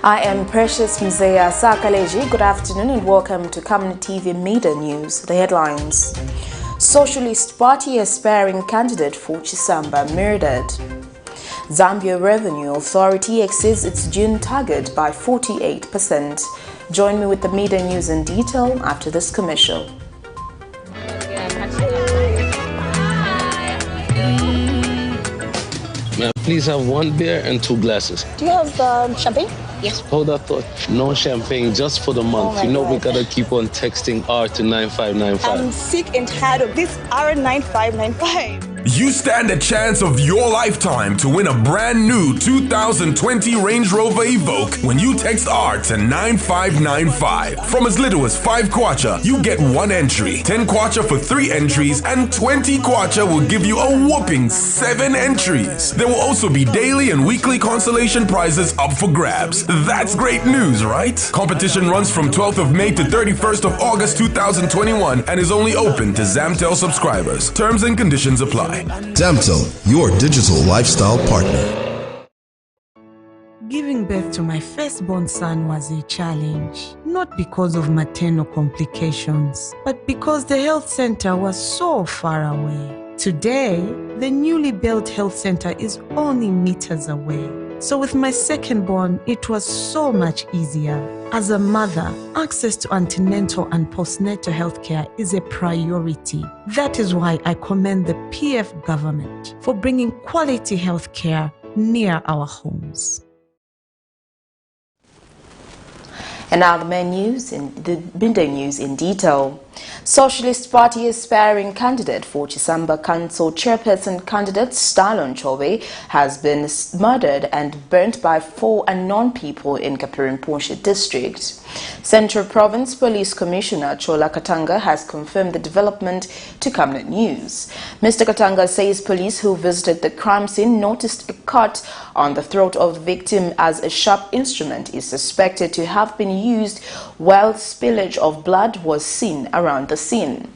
I am Precious Mzea Sakaleji. Good afternoon and welcome to Camnet TV Midday News. The headlines. Socialist Party aspiring candidate for CHISAMBA murdered. Zambia Revenue Authority exceeds its June target by 48%. Join me with the Midday News in detail after this commercial. May I please have one beer and 2 glasses? Do you have champagne? Yes. Hold that thought. No champagne, just for the month. You know we gotta keep on texting R to 9595. I'm sick and tired of this R9595. You stand a chance of your lifetime to win a brand new 2020 Range Rover Evoque when you text R to 9595. From as little as 5 kwacha, you get 1 entry. 10 kwacha for 3 entries, and 20 kwacha will give you a whopping 7 entries. There will also be daily and weekly consolation prizes up for grabs. That's great news, right? Competition runs from 12th of May to 31st of August 2021 and is only open to Zamtel subscribers. Terms and conditions apply. Zamtel, your digital lifestyle partner. Giving birth to my firstborn son was a challenge, not because of maternal complications, but because the health center was so far away. Today, the newly built health center is only meters away. So with my second-born, it was so much easier. As a mother, access to antenatal and postnatal healthcare is a priority. That is why I commend the PF government for bringing quality healthcare near our homes. And now the main news in the Midday News in detail. Socialist Party aspiring candidate for CHISAMBA Council Chairperson candidate Stalon Chobe has been murdered and burnt by 4 unknown people in Kapirimposhi district. Central Province Police Commissioner Chola Katanga has confirmed the development to Camnet News. Mr. Katanga says police who visited the crime scene noticed a cut on the throat of the victim as a sharp instrument is suspected to have been used while spillage of blood was seen around the scene.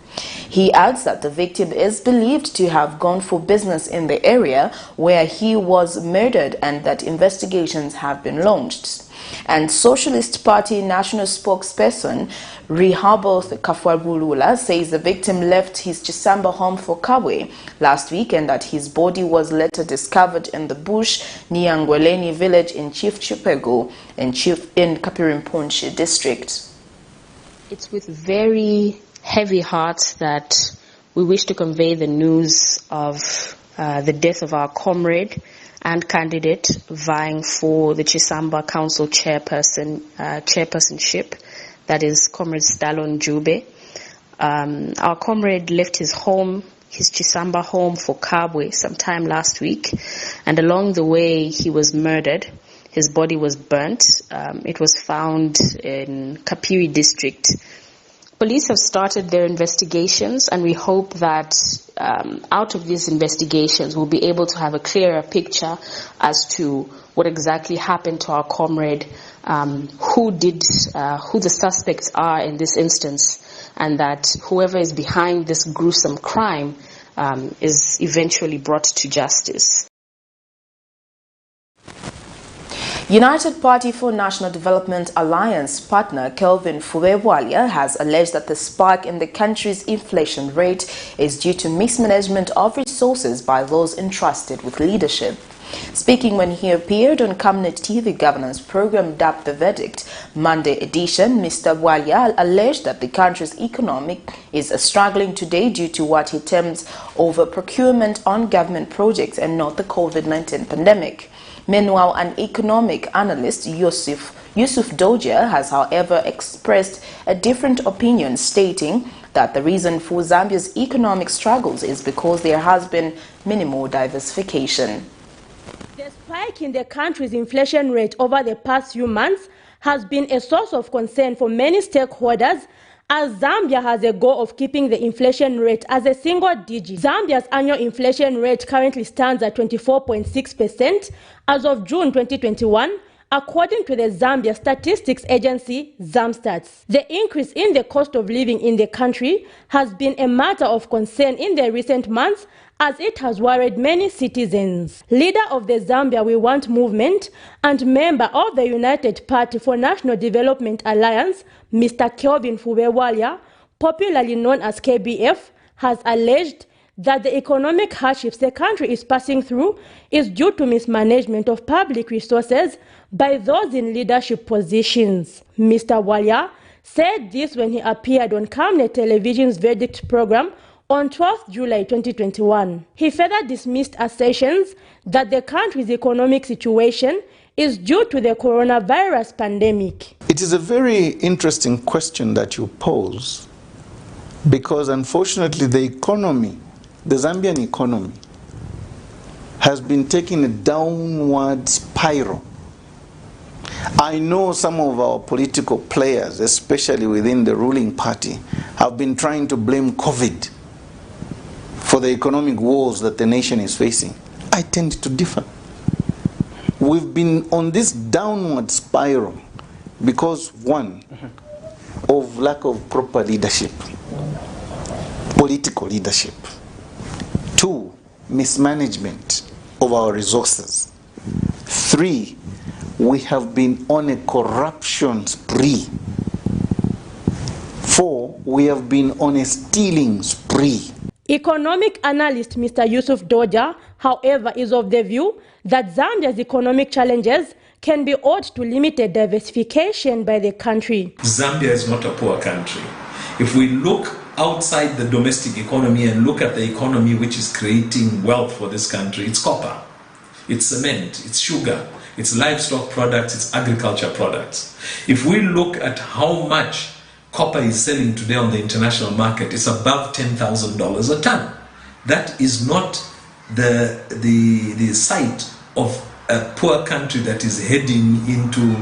He adds that the victim is believed to have gone for business in the area where he was murdered and that investigations have been launched. And Socialist Party National Spokesperson Rehoboth Kafwabulula says the victim left his CHISAMBA home for Kabwe last week and that his body was later discovered in the bush near Ngweleni village in Chief Chipego in Kapirimposhi district. It's with very heavy hearts that we wish to convey the news of the death of our comrade and candidate vying for the CHISAMBA Council chairpersonship, that is Comrade Stalon Jube. Our comrade left his home, his CHISAMBA home for Kabwe sometime last week, and along the way he was murdered. His body was burnt. It was found in Kapiri district. Police have started their investigations, and we hope that out of these investigations we'll be able to have a clearer picture as to what exactly happened to our comrade, who the suspects are in this instance, and that whoever is behind this gruesome crime is eventually brought to justice. United Party for National Development Alliance partner Kelvin Fubebwalia has alleged that the spike in the country's inflation rate is due to mismanagement of resources by those entrusted with leadership. Speaking when he appeared on Camnet TV governance program dubbed The Verdict Monday edition, Mr. Bwalia alleged that the country's economy is struggling today due to what he terms over procurement on government projects and not the COVID-19 pandemic. Meanwhile, an economic analyst, Yusuf Doja, has however expressed a different opinion, stating that the reason for Zambia's economic struggles is because there has been minimal diversification. The spike in the country's inflation rate over the past few months has been a source of concern for many stakeholders, as Zambia has a goal of keeping the inflation rate as a single digit. Zambia's annual inflation rate currently stands at 24.6% as of June 2021, according to the Zambia Statistics Agency, ZAMSTATS. The increase in the cost of living in the country has been a matter of concern in the recent months, as it has worried many citizens. Leader of the Zambia We Want movement and member of the United Party for National Development Alliance, Mr. Kelvin Fubewalia, popularly known as KBF, has alleged that the economic hardships the country is passing through is due to mismanagement of public resources by those in leadership positions. Mr. Walia said this when he appeared on Camnet Television's Verdict program on 12 July 2021. He further dismissed assertions that the country's economic situation is due to the coronavirus pandemic. It is a very interesting question that you pose, because unfortunately the Zambian economy has been taking a downward spiral. I know some of our political players, especially within the ruling party, have been trying to blame COVID for the economic woes that the nation is facing. I tend to differ. We've been on this downward spiral because, one, of lack of proper leadership, political leadership. Two, mismanagement of our resources. Three, we have been on a corruption spree. Four, we have been on a stealing spree. Economic analyst Mr. Yusuf Doja, however, is of the view that Zambia's economic challenges can be owed to limited diversification by the country. Zambia is not a poor country. If we look outside the domestic economy and look at the economy which is creating wealth for this country, it's copper, it's cement, it's sugar, it's livestock products, it's agriculture products. If we look at how much copper is selling today on the international market, it's above $10,000 a ton. That is not the site of a poor country that is heading into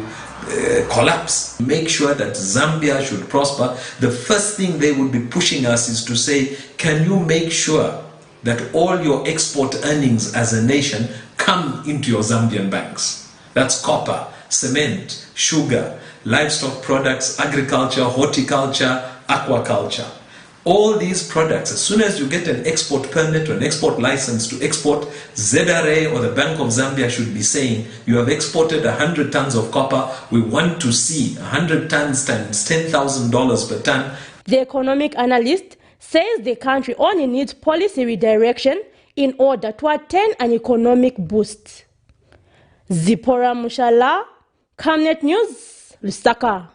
collapse. Make sure that Zambia should prosper. The first thing they would be pushing us is to say, can you make sure that all your export earnings as a nation come into your Zambian banks? That's copper, cement, sugar, livestock products, agriculture, horticulture, aquaculture. All these products, as soon as you get an export permit or an export license to export, ZRA or the Bank of Zambia should be saying, you have exported 100 tons of copper, we want to see 100 tons times $10,000 per ton. The economic analyst says the country only needs policy redirection in order to attain an economic boost. Zipporah Mushala, Camnet News, Lusaka.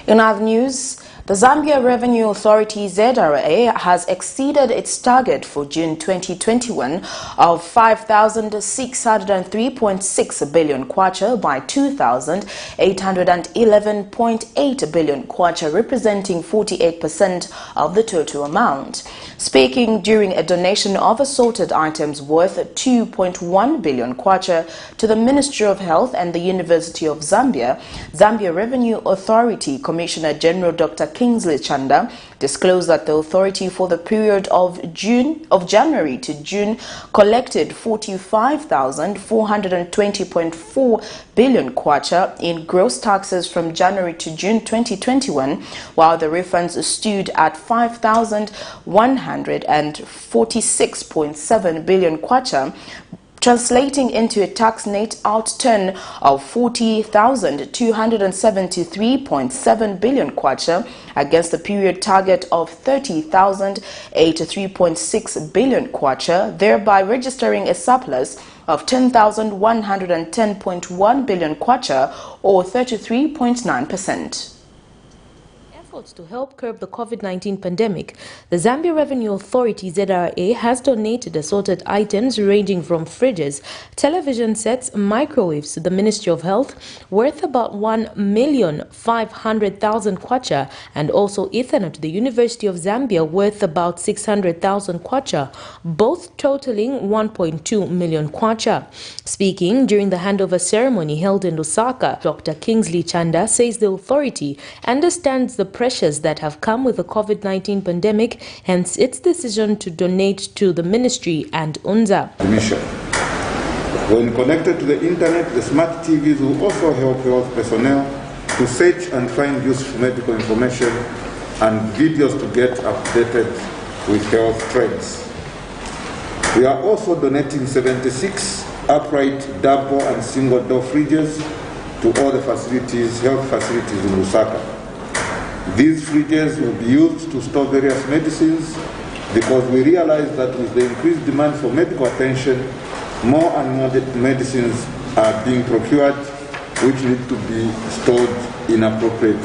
In other news, the Zambia Revenue Authority ZRA has exceeded its target for June 2021 of 5,603.6 billion kwacha by 2,811.8 billion kwacha, representing 48% of the total amount. Speaking during a donation of assorted items worth 2.1 billion kwacha to the Ministry of Health and the University of Zambia, Zambia Revenue Authority Commissioner General Dr. Kingsley Chanda disclosed that the authority for the period of January to June collected 45,420.4 billion kwacha in gross taxes from January to June 2021, while the refunds stood at 5,146.7 billion kwacha, translating into a tax net outturn of 40,273.7 billion kwacha against the period target of 30,083.6 billion kwacha, thereby registering a surplus of 10,110.1 billion kwacha, or 33.9%. Efforts to help curb the COVID-19 pandemic, the Zambia Revenue Authority ZRA has donated assorted items ranging from fridges, television sets, microwaves to the Ministry of Health, worth about 1,500,000 kwacha, and also Ethernet to the University of Zambia, worth about 600,000 kwacha, both totaling 1.2 million kwacha. Speaking during the handover ceremony held in Lusaka, Dr. Kingsley Chanda says the authority understands the pressures that have come with the COVID-19 pandemic, hence its decision to donate to the ministry and UNZA. The mission When connected to the internet, the smart TVs will also help health personnel to search and find useful medical information and videos to get updated with health trends. We are also donating 76 upright double and single door fridges to all the facilities, health facilities in Lusaka. These fridges will be used to store various medicines because we realize that with the increased demand for medical attention, more and more medicines are being procured which need to be stored in appropriate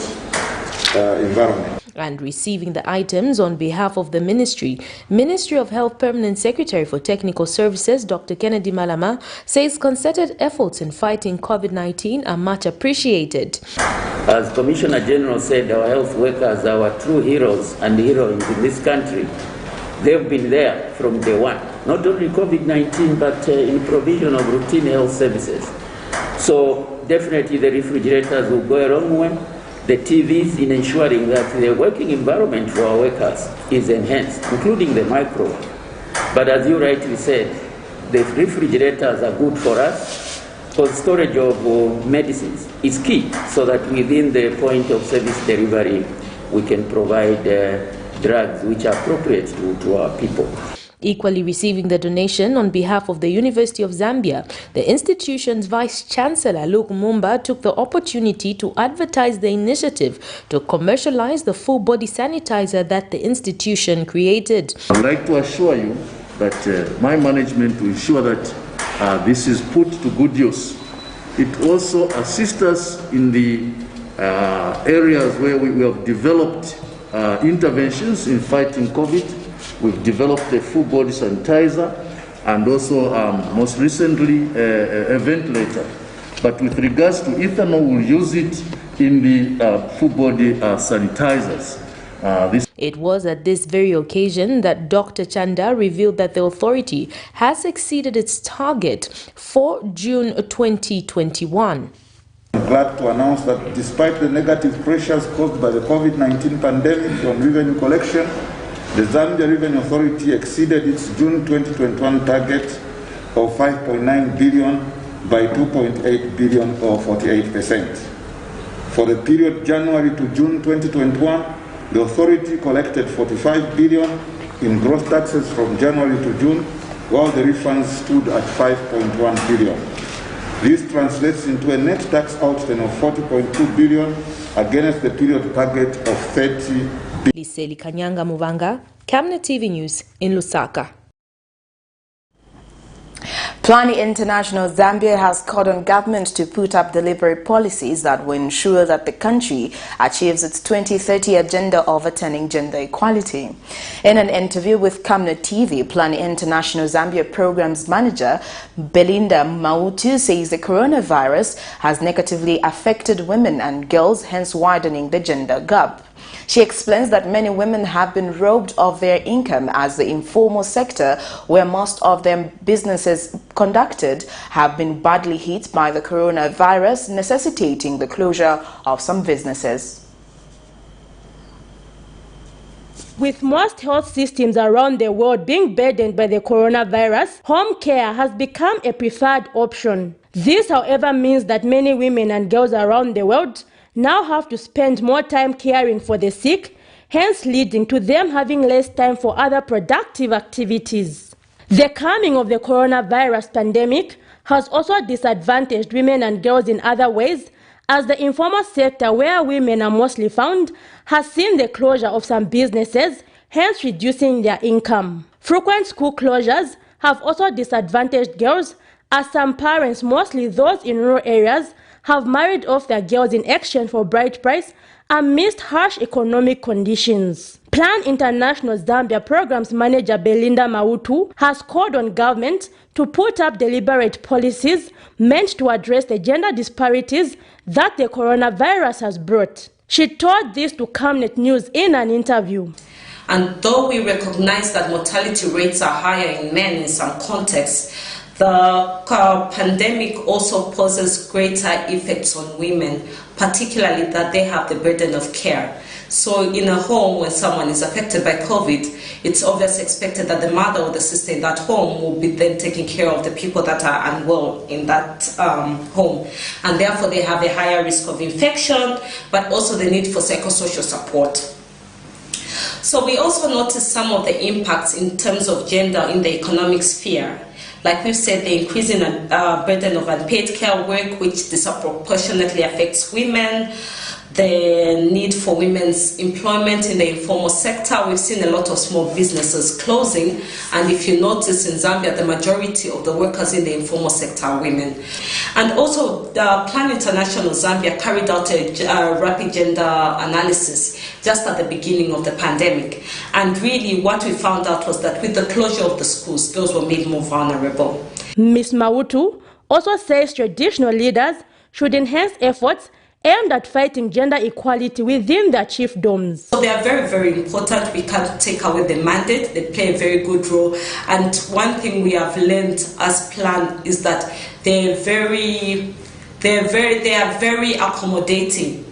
environment. And receiving the items on behalf of the Ministry of Health Permanent Secretary for Technical Services, Dr. Kennedy Malama, says concerted efforts in fighting COVID-19 are much appreciated. As Commissioner General said, our health workers are our true heroes and heroines in this country. They've been there from day one, not only COVID-19, but in provision of routine health services. So definitely the refrigerators will go a long way. The TVs in ensuring that the working environment for our workers is enhanced, including the microwave. But as you rightly said, the refrigerators are good for us because storage of medicines is key so that within the point of service delivery we can provide drugs which are appropriate to our people. Equally receiving the donation on behalf of the University of Zambia, the institution's Vice-Chancellor Luke Mumba took the opportunity to advertise the initiative to commercialize the full-body sanitizer that the institution created. I'd like to assure you that my management will ensure that this is put to good use. It also assists us in the areas where we have developed interventions in fighting COVID. We've developed a full body sanitizer and also most recently a ventilator. But with regards to ethanol, we'll use it in the full body sanitizers. It was at this very occasion that Dr. Chanda revealed that the authority has exceeded its target for June 2021. I'm glad to announce that despite the negative pressures caused by the COVID-19 pandemic on revenue collection, the Zambia Revenue Authority exceeded its June 2021 target of 5.9 billion by 2.8 billion or 48%. For the period January to June 2021, the authority collected 45 billion in gross taxes from January to June, while the refunds stood at 5.1 billion. This translates into a net tax outstanding of 40.2 billion against the period target of 30 billion. Liseli Kanyanga Muvanga, Camnet TV News in Lusaka. Plani International Zambia has called on government to put up deliberate policies that will ensure that the country achieves its 2030 agenda of attaining gender equality. In an interview with Camnet TV, Plani International Zambia Programs Manager Belinda Mautu says the coronavirus has negatively affected women and girls, hence widening the gender gap. She explains that many women have been robbed of their income as the informal sector, where most of their businesses conducted, have been badly hit by the coronavirus, necessitating the closure of some businesses. With most health systems around the world being burdened by the coronavirus, home care has become a preferred option. This, however, means that many women and girls around the world now have to spend more time caring for the sick, hence leading to them having less time for other productive activities. The coming of the coronavirus pandemic has also disadvantaged women and girls in other ways, as the informal sector, where women are mostly found, has seen the closure of some businesses, hence reducing their income. Frequent school closures have also disadvantaged girls, as some parents, mostly those in rural areas, have married off their girls in exchange for bride price amidst harsh economic conditions. Plan International Zambia Programs Manager Belinda Mautu has called on government to put up deliberate policies meant to address the gender disparities that the coronavirus has brought. She told this to Camnet News in an interview. And though we recognize that mortality rates are higher in men in some contexts, The pandemic also poses greater effects on women, particularly that they have the burden of care. So in a home, when someone is affected by COVID, it's obviously expected that the mother or the sister in that home will be then taking care of the people that are unwell in that home. And therefore they have a higher risk of infection, but also the need for psychosocial support. So we also noticed some of the impacts in terms of gender in the economic sphere. Like we've said, the increasing burden of unpaid care work, which disproportionately affects women, the need for women's employment in the informal sector. We've seen a lot of small businesses closing, and if you notice in Zambia, the majority of the workers in the informal sector are women. And also, the Plan International Zambia carried out a rapid gender analysis just at the beginning of the pandemic. And really what we found out was that with the closure of the schools, girls were made more vulnerable. Ms. Mautu also says traditional leaders should enhance efforts aimed at fighting gender equality within their chiefdoms. So they are very, very important. We can't take away the mandate. They play a very good role. And one thing we have learned as Plan is that they are very accommodating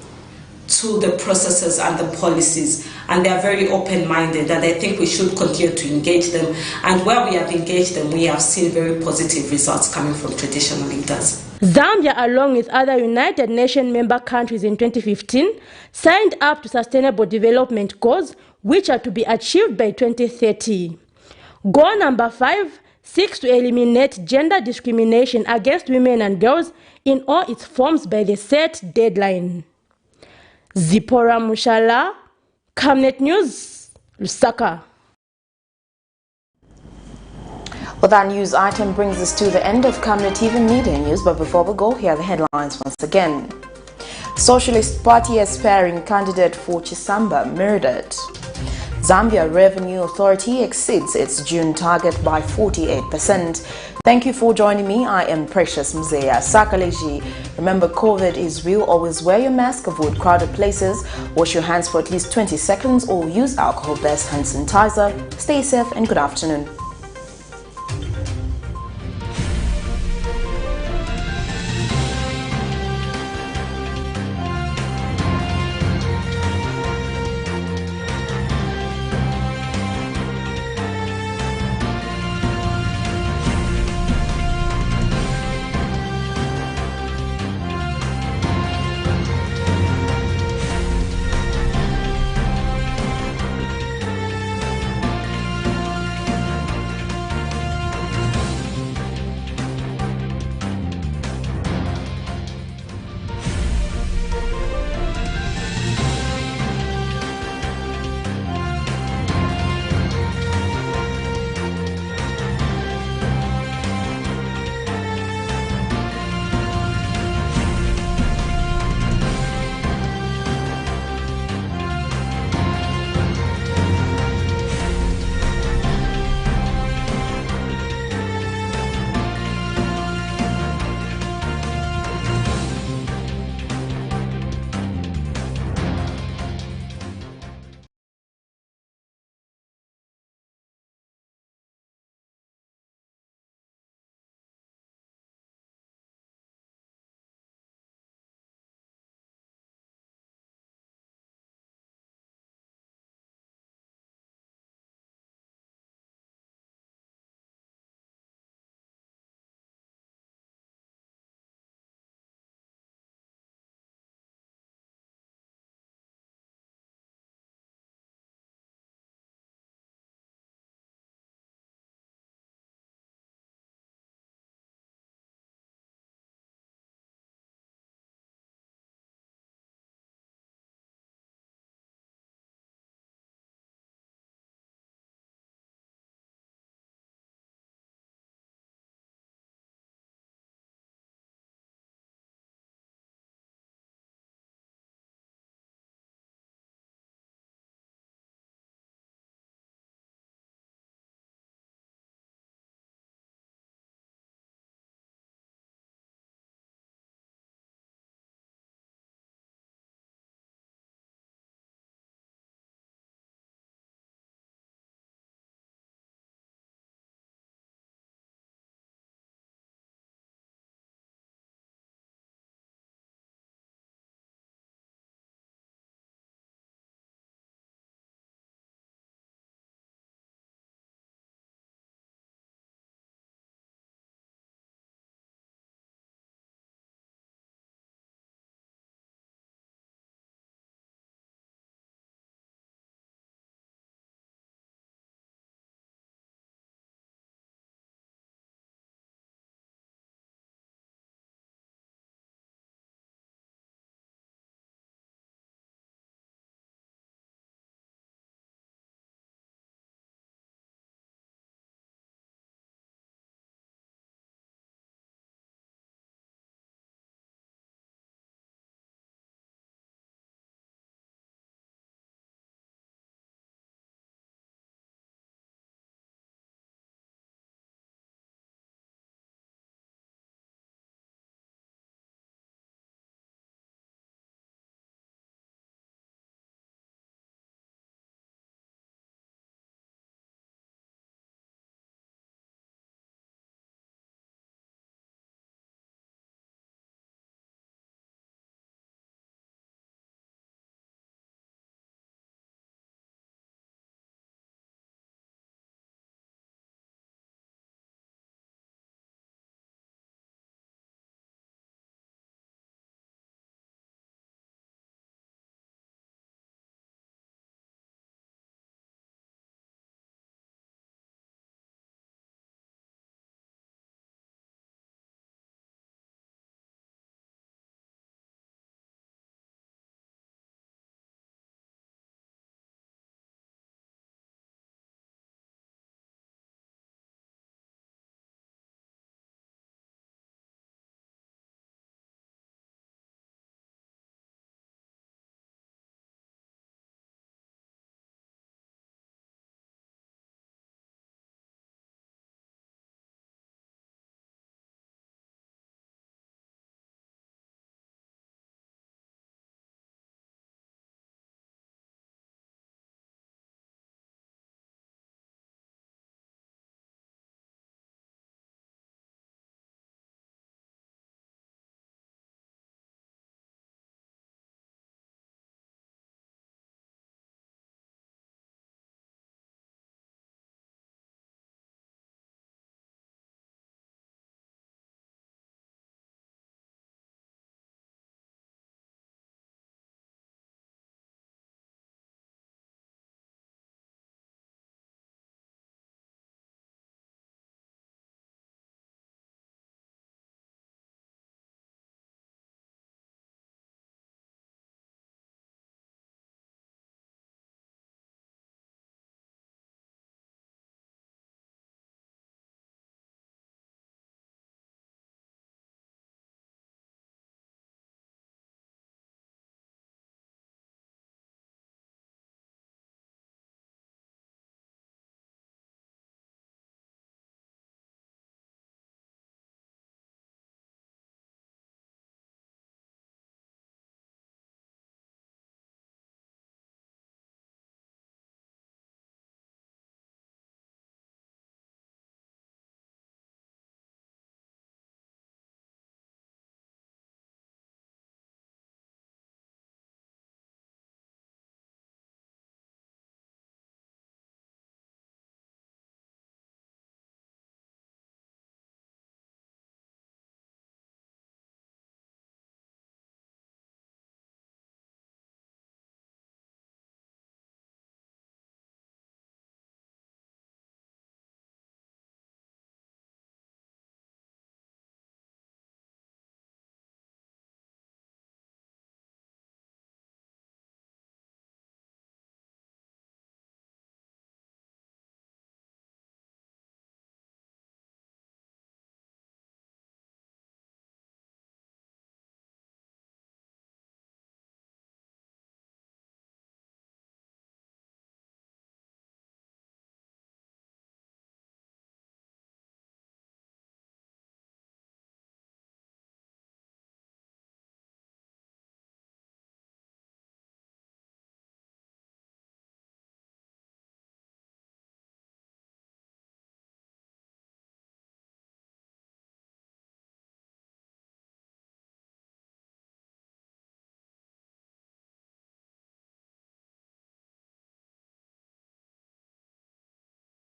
to the processes and the policies, and they are very open-minded, and I think we should continue to engage them. And where we have engaged them, we have seen very positive results coming from traditional leaders. Zambia, along with other United Nations member countries in 2015, signed up to Sustainable Development Goals, which are to be achieved by 2030. Goal number 5 seeks to eliminate gender discrimination against women and girls in all its forms by the set deadline. Zipporah Mushala, Camnet News, Lusaka. Well, that news item brings us to the end of Camnet TV Midday News, but before we go, here are the headlines once again. Socialist Party aspiring candidate for CHISAMBA murdered. Zambia Revenue Authority exceeds its June target by 48%. Thank you for joining me. I am Precious Mzea Sakaleji. Remember, COVID is real. Always wear your mask, avoid crowded places, wash your hands for at least 20 seconds, or use alcohol-based hand sanitizer. Stay safe and good afternoon.